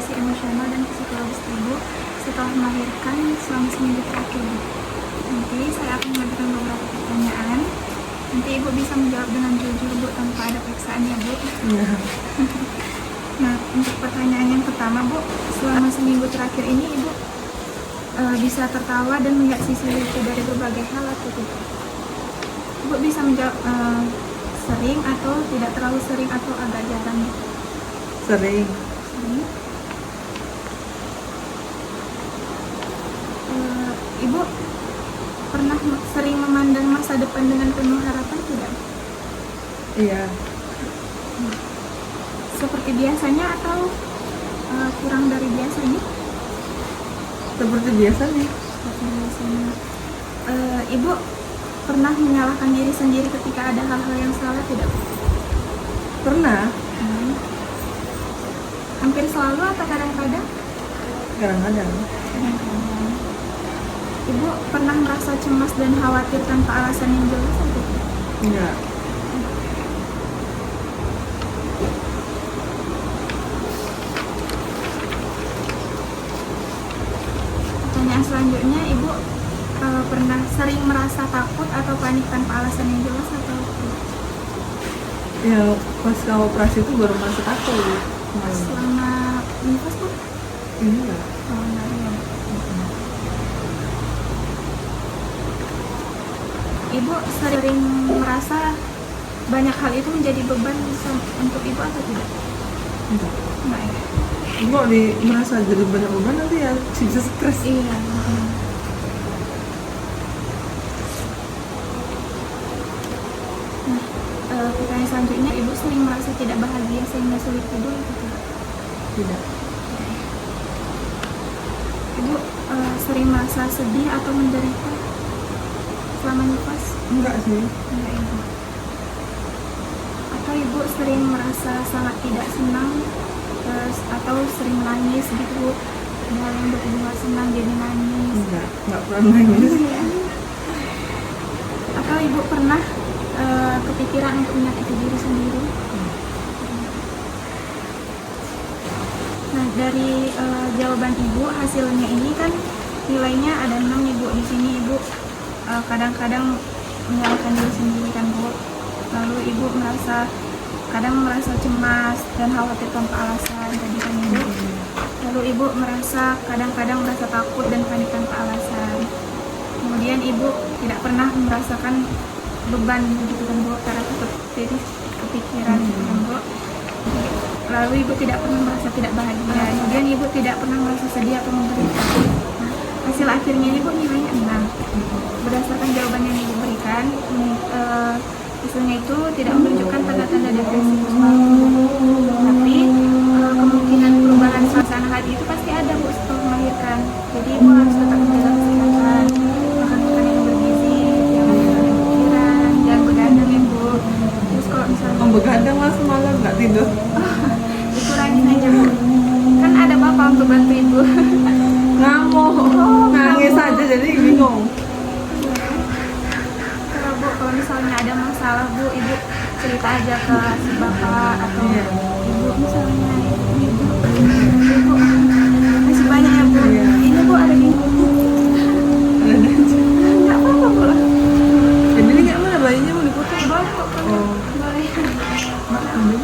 kondisi emosional dan psikologis ibu setelah melahirkan selama seminggu terakhir, Bu. Nanti saya akan mengajukan beberapa pertanyaan. Nanti ibu bisa menjawab dengan jujur, Bu, tanpa ada paksaan, ya, Bu. Iya. Nah, untuk pertanyaan yang pertama, Bu, selama seminggu terakhir ini ibu bisa tertawa dan melihat sisi lucu dari berbagai hal atau tidak? Ibu bisa menjawab sering atau tidak terlalu sering atau agak jarang? Sering. Sering. Ibu pernah sering memandang masa depan dengan penuh harapan tidak? Iya. Seperti biasanya atau kurang dari biasanya? Seperti biasanya. Seperti biasanya. Ibu pernah menyalahkan diri sendiri ketika ada hal-hal yang salah tidak? Pernah. Hampir selalu atau kadang-kadang? Kadang-kadang. Kadang-kadang. Ibu pernah merasa cemas dan khawatir tanpa alasan yang jelas atau tidak? Enggak. Pertanyaan selanjutnya, ibu pernah sering merasa takut atau panik tanpa alasan yang jelas atau tidak? Ya pas kalau operasi itu baru merasa takut. Selama nifas, Bu? Enggak. Oh, enggak ya. Ibu sering merasa banyak hal itu menjadi beban untuk ibu atau tidak? Enggak. Enggak ya? Ibu merasa jadi banyak beban nanti ya bisa stres. Iya. Nah, pertanyaan selanjutnya, ibu sering merasa tidak bahagia sehingga sulit tidur atau tidak? Tidak. Ibu sering merasa sedih atau menderita selama nifas? Enggak sih. Enggak, ibu. Atau ibu sering merasa sangat tidak senang atau sering menangis gitu, ada hal yang buat ibu nggak senang jadi nangis? Enggak pernah nangis. Atau ibu pernah kepikiran untuk menyakiti diri sendiri? Nah, dari jawaban ibu, hasilnya ini kan nilainya ada 6 nih, Bu. Di sini ibu kadang-kadang menyalahkan diri sendiri kan, Bu. Lalu ibu kadang merasa cemas dan khawatir tanpa alasan tadi kan, ibu. Lalu ibu kadang-kadang merasa takut dan panik tanpa alasan. Kemudian ibu tidak pernah merasakan beban gitu kan, Bu, karena takut jadi kepikiran gitu kan, Bu. Lalu ibu tidak pernah merasa tidak bahagia. Kemudian ibu tidak pernah merasa sedih atau menderita. Nah, hasil akhirnya ibu nilainya 6. Berdasarkan jawaban yang ibu berikan, hasilnya itu tidak menunjukkan tanda-tanda depresi, tapi kemungkinan perubahan suasana hati itu pasti ada, Bu, setelah melahirkan. Jadi ibu harus tetap menjaga kesehatan, makan makanan yang bergizi, jangan banyak pikiran, jangan begadang, ya, Bu. Terus kalau misalnya Begadang lah semalam nggak tidur. dikurangin aja, Bu. Kan ada bapak untuk bantu ibu. Ngamuk. Nangis aja jadi bingung. Kalau misalnya ada masalah, Bu, ibu cerita aja ke si bapak atau ibu misalnya. Ibu masih banyak ya, Bu. Ini, Bu, ada di nggak apa-apa, Bu. Jadi ini nggak mana bayinya mau dipotong? Boleh, Bu. Oh. Boleh. Mak ambil.